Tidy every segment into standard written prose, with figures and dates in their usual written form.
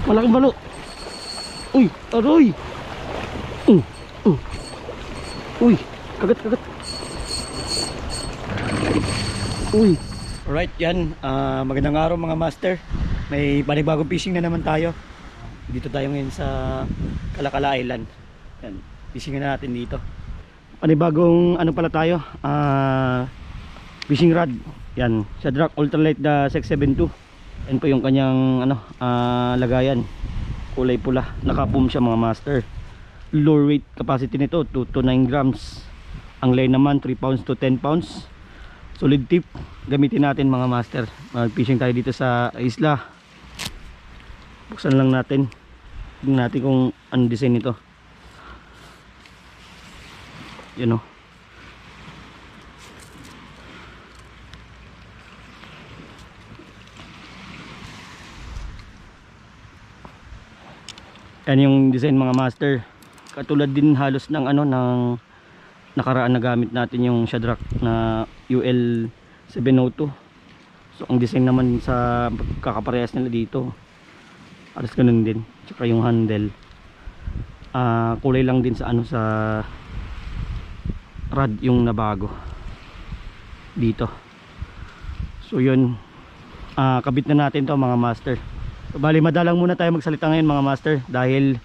Malaking balo. Uy, aroy. Uh, uh. Uy, kagat, kagat. Uy. Alright, yan. Magandang araw mga master. May panibagong fishing na naman tayo. Dito tayo ngayon sa Kalakala Island. Yan, fishing na natin dito. Panibagong ano pala tayo? Fishing rod. Yan, Shadrack Ultralight na 672. Yan po yung kanyang ano, lagayan. Kulay pula. Naka-foam siya mga master. Lure weight capacity nito 2 to 9 grams. Ang line naman 3 pounds to 10 pounds. Solid tip. Gamitin natin mga master. Mag-fishing tayo dito sa isla. Buksan lang natin. Tingnan natin kung anong design nito. Yun o. Yan yung design mga master. Katulad din halos ng ano ng nakaraan na gamit natin yung Shadrack na UL 702. So ang design naman sa kakaparehas nila dito halos ganun din. Tsaka yung handle kulay lang din sa ano sa rod yung nabago dito. So yun, kabit na natin to mga master. So, bali madalang muna tayo magsalita ngayon mga master dahil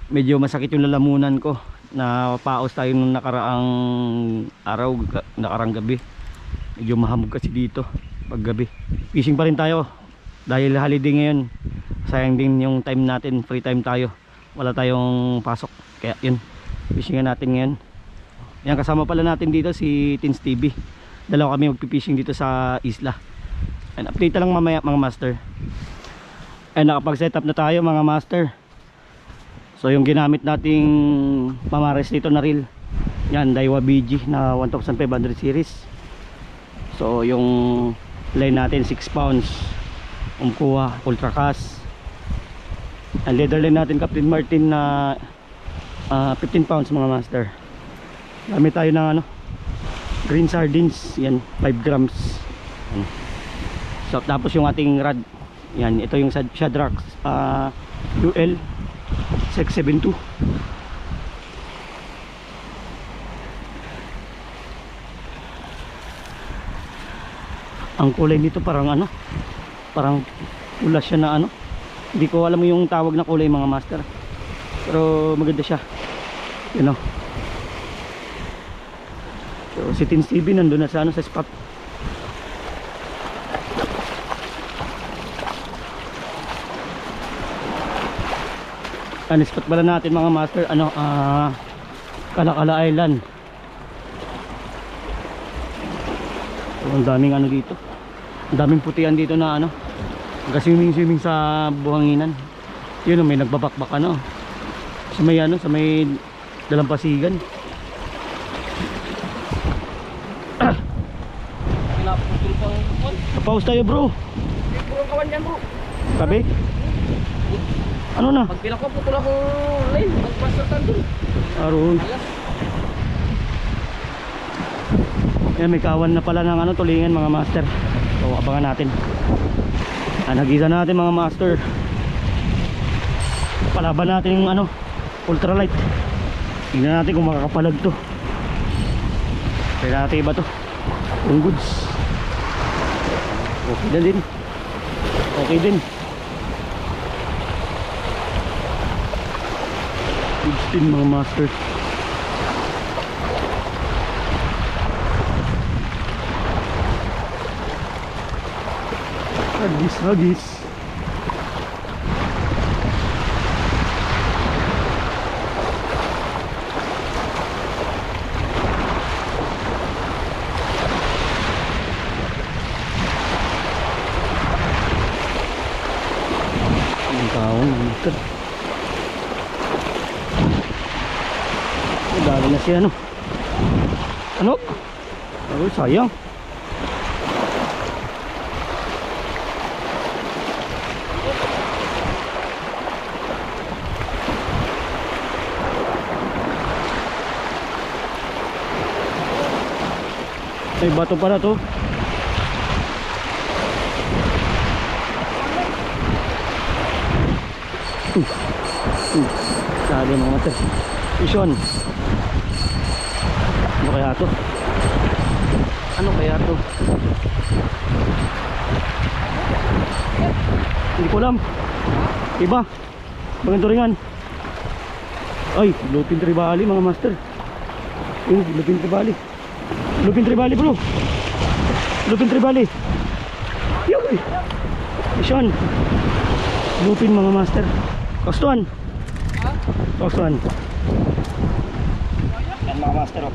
medyo masakit yung lalamunan ko. Na paos tayo nung nakaraang araw, nakaraang gabi. Medyo mahamog kasi dito pag gabi. Fishing pa rin tayo dahil holiday ngayon. Sayang din yung time natin, free time tayo. Wala tayong pasok. Kaya yun, fishingan natin ngayon. Yan, kasama pala natin dito si Tins TV. Dalawa kami magpipishing dito sa isla. And update lang mamaya mga master. And nakapag setup na tayo mga master. So yung ginamit nating mamares dito na reel, yan Daiwa BG na 1500 series. So yung line natin 6 pounds Umpqua Ultra Cast. Ang leader line natin Captain Martin na 15 pounds mga master. Gamit tayo ng ano, green sardines, yan 5 grams. So tapos yung ating rod, yan ito yung Shadrack UL 672. Ang kulay nito parang ano, parang pula siya na ano, hindi ko alam yung tawag na kulay mga master, pero maganda siya, you know. So si Tins TV nandun na sa ano, sa spot. Spot pala natin mga master ano, Kalakala Island. So, ang daming ano dito, ang daming putian dito na ano, swimming sa buhanginan. Yun, may nagbabakbak ano sa may ano, sa may dalampasigan. Pause tayo bro. Puro kawan yan bro. Tabi? Ano na? Pag pila ko putol akong line, magpasatan dun. Aroon. Yan, may kawan na pala ng ano, tulingan mga master. So abangan natin. Nagisa natin mga master. Palaban natin yung ano, ultralight. Tingnan natin kung makakapalag to. Kaya natin iba to, yung goods. Okay na din. Okay din. Goods din mga master. Hagis, hagis. Ang taong master. Dali na siya ano. Ano? Oh, sayang. May bato pala to. Sabi mga master. Vision. Ano kaya to? Ano kaya to? Hindi ko alam. Iba. Maganda ringan. Ay, lupin tribali mga master. Yun, lupin tribali. Lupin tribali bro. Lupin tribali. Yun. Vision. Lupin mga master. Kostuan. Kostuan. Yan mga master oh.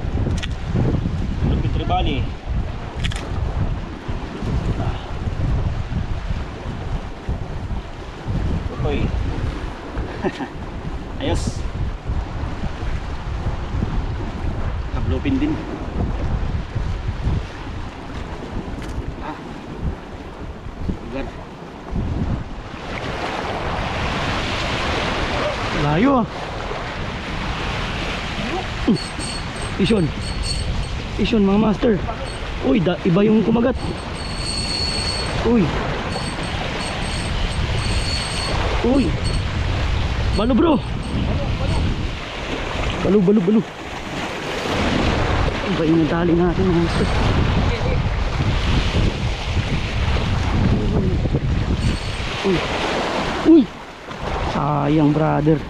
Lupin tribali. Oy. Ayos. Kablupin din. Lugar. Layo ah. Isyon. Isyon mga master. Uy, iba yung kumagat. Uy. Uy. Balo bro. Balo. Iba yung nadali natin mga master. Uy. Uy. Sayang brother.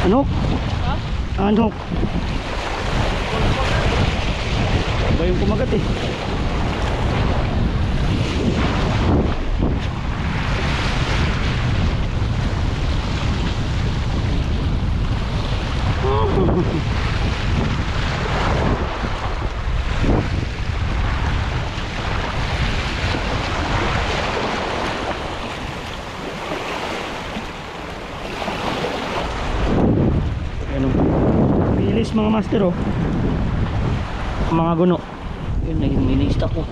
Anok? Anok? Iba yung kumagat eh. Bilis mga master oh. Mga guno. Yun na yung minista ko.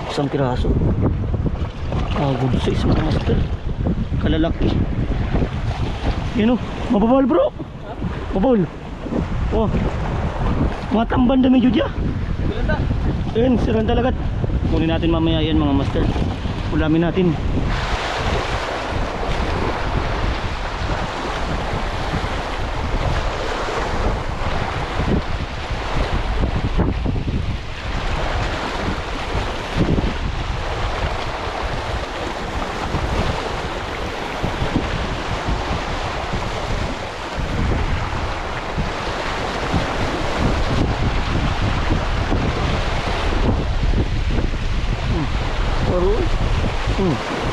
Isang piraso. Good size mga master. Kalalaki. Yun oh. Mababawal bro. Mabawal. Oh. Mga tamban dami jud ya. Yun, siran talaga. Kunin natin mamaya yan mga master. Ulamin natin.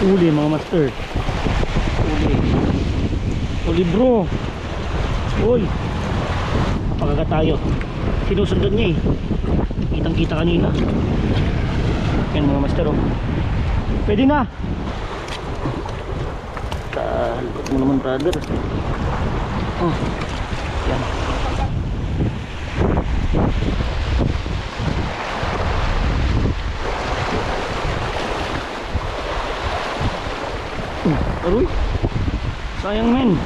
Uli mga master. Uli bro. Uy. Pagagat tayo. Sinusundan niya eh. Kitang kita kanina. Yan mga master oh. Pwede na. Talbot mo naman brother. Oh. Yan. Aroy, sayang men.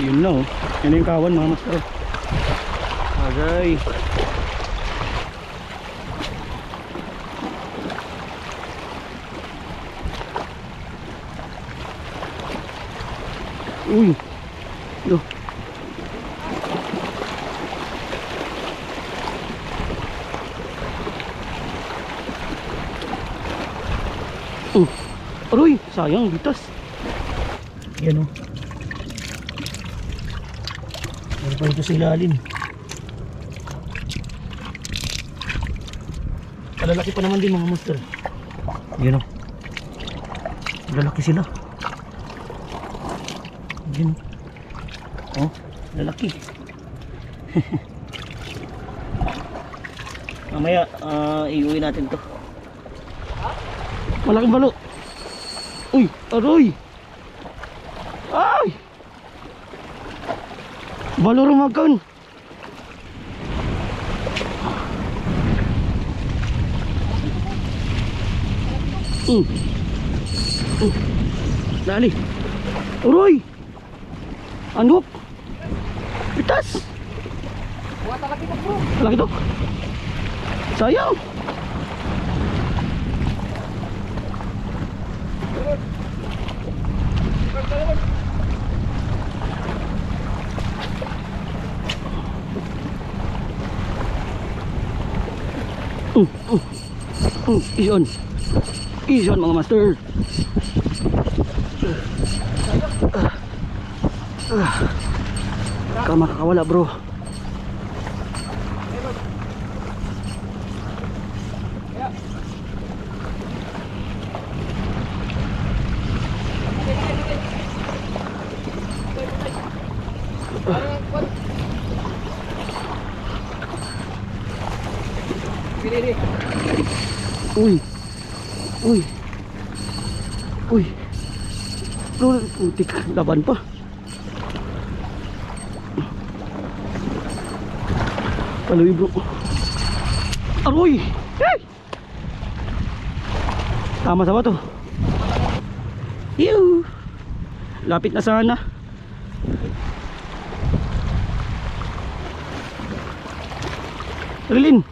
Yun na oh. Yan yung kawan mga master. Agay. Uy. Do. Aroy, sayang bitas. Yan o. Meron pa ito sa ilalim. Kalalaki pa naman din mga monster. Yan o. Lalaki sila. Yan o. Oh, lalaki. Mamaya iuwi natin to. Malaking balo. Uy, aroy. Ay. Balo rumagan. Dali. Aroy. Andok. Pitas. Laki to. Sayang. Iyon. Iyon mga master. Ka makakawala bro. Uy. Uy. Uy. Bro, untik laban pa. Paluwi bro. Aroy. Hey! Tama sa ba to? Yuh. Lapit na sana. Rilin.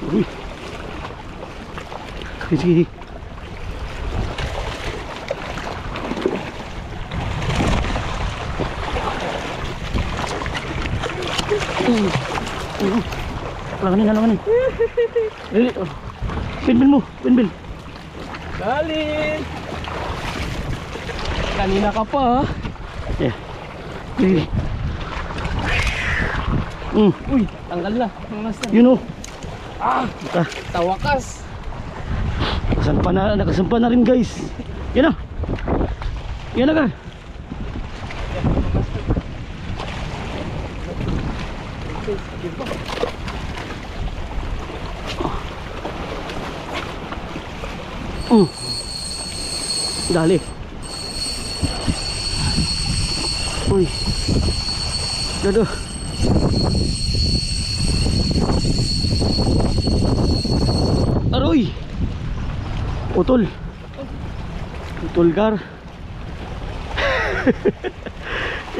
Uy. Sige. Langanin. Dali. Pinbil mo, pinbil. Galing. Kanina ka pa ha. Yeah. Dali. Uy, tanggal na. Mga master. You know. Ah, tawakas. Nakasampa na rin guys. Yan na. Yan na ka. Dali. Uy. Dado. Aroy. Utol. Utol gar.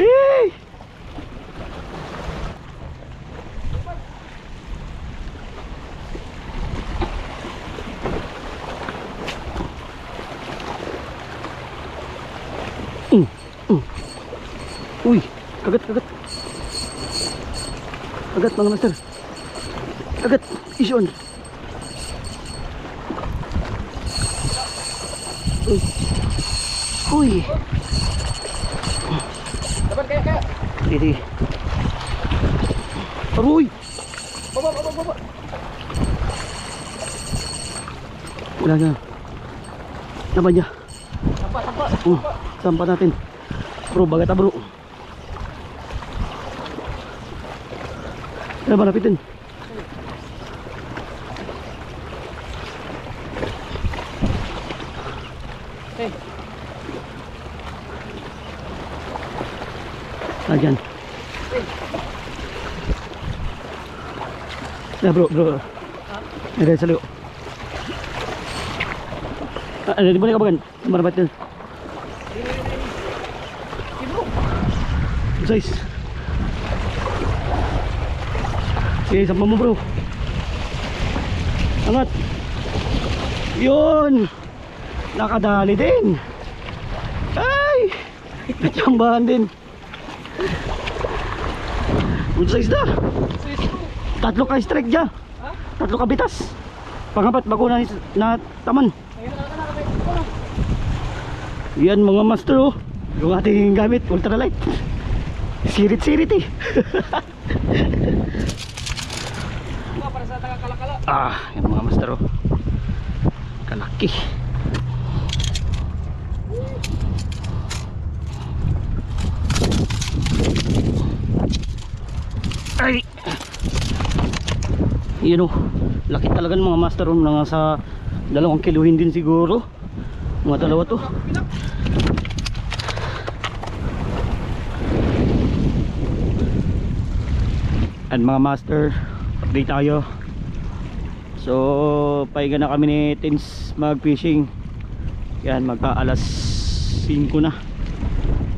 Eh. Uy, kagat. Kagat mga master. Kagat, ison. Uy. Dapat kaya. Didi. Aroy. Baba. Wala na. Naman niya. Sampa. Sampa natin. Bro, bagata bro. Kaya malapitin. Hey. Ayan. Ya bro. Ada sa liyo. Di balik ka bagan? Marapatin. Size. Sige, sampa mo bro. Angat. Yun. Nakadali din. Ay. Natsambahan din. Good size na. Tatlo ka strike dyan. Tatlo ka bitas. Pangapat bago na taman. Yan mga master oh. Yung ating gamit ultralight. Sirit eh. Para sa taga kalakala. Yan mga master oh. Kalaki. Ay. Yan oh. Laki talaga ng mga master oh. Mga sa 2 kiluhin din siguro. Mga dalawa to. And mga master, update tayo. So pahinga na kami ni Tins mag fishing. Yan, magka alas 5 na.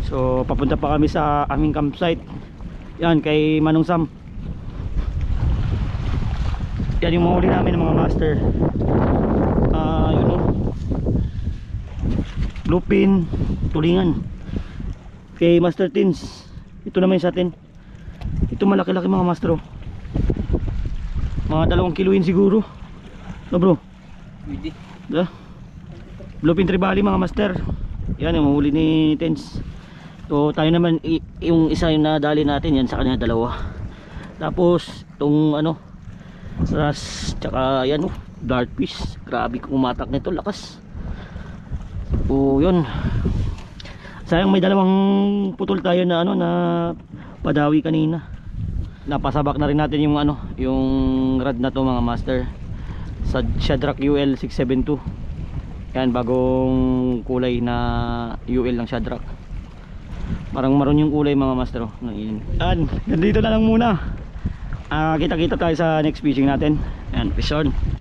So papunta pa kami sa aming campsite. Yan, kay Manong Sam. Yan yung mahuli namin ng mga master. Yun o, bluefin, tulingan. Kay Master Tins, ito naman sa atin. Ito malaki-laki mga master oh. Mga 2 kiloin siguro. No bro? Pwede. Bluefin tribali mga master. Yan yung mahuli ni Tins. So tayo naman yung isa yung nadali natin, yan sa kanya 2. Tapos itong ano, ras, tsaka yan oh, dartfish. Grabe kung umatak nito, lakas. So yun, sayang may 2 putol tayo na ano, na padawi kanina. Napasabak na rin natin yung ano, yung rod na to mga master, sa Shadrack UL 672. Yan, bagong kulay na UL ng Shadrack. Parang maroon yung kulay mga master oh. Yan, nandito na lang muna. Kita-kita tayo sa next fishing natin. Yan, fish on.